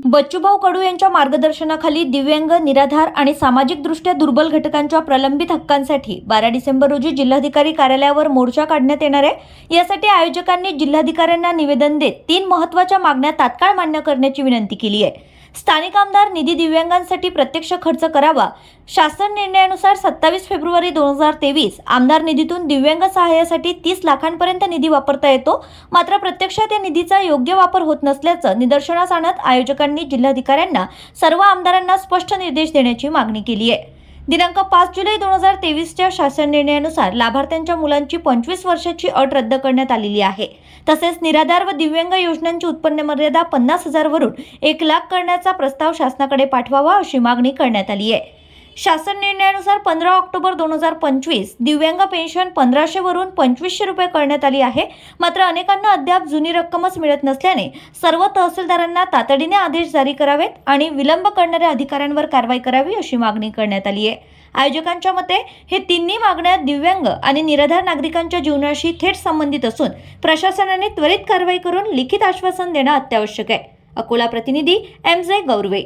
बच्चूभाऊ कडू यांच्या मार्गदर्शनाखाली दिव्यांग, निराधार आणि सामाजिकदृष्ट्या दुर्बल घटकांच्या प्रलंबित हक्कांसाठी 12 डिसेंबर रोजी जिल्हाधिकारी कार्यालयावर मोर्चा काढण्यात येणार आहे। यासाठी आयोजकांनी जिल्हाधिकाऱ्यांना निवेदन देत 3 महत्त्वाच्या मागण्या तात्काळ मान्य करण्याची विनंती केली आहे। स्थानिक आमदार निधी दिव्यांगांसाठी प्रत्यक्ष खर्च करावा। शासन निर्णयानुसार 27 फेब्रुवारी 2023 आमदार निधीतून दिव्यांग सहाय्यासाठी 30 लाखांपर्यंत निधी वापरता येतो, मात्र प्रत्यक्षात या निधीचा योग्य वापर होत नसल्याचं निदर्शनास आणत आयोजकांनी जिल्हाधिकाऱ्यांना सर्व आमदारांना स्पष्ट निर्देश देण्याची मागणी केली आहे। दिनांक 5 जुलै 2023च्या शासन निर्णयानुसार लाभार्थ्यांच्या मुलांची 25 वर्षाची अट रद्द करण्यात आलेली आहे। तसेच निराधार व दिव्यांग योजनांची उत्पन्न मर्यादा 50,000 वरून 1 लाख करण्याचा प्रस्ताव शासनाकडे पाठवावा अशी मागणी करण्यात आली आहे। शासन निर्णयानुसार 15 ऑक्टोबर 2025 दिव्यांग पेन्शन 1500 वरून 2500 रुपये करण्यात आली आहे। मात्र अनेकांना अद्याप जुनी रक्कमच मिळत नसल्याने सर्व तहसीलदारांना तातडीने आदेश जारी करावेत आणि विलंब करणाऱ्या अधिकाऱ्यांवर कारवाई करावी अशी मागणी करण्यात आली आहे। आयोजकांच्या मते हे तिन्ही मागण्या दिव्यांग आणि निराधार नागरिकांच्या जीवनाशी थेट संबंधित असून प्रशासनाने त्वरित कारवाई करून लिखित आश्वासन देणे अत्यावश्यक आहे। अकोला प्रतिनिधी MJ गौरवे।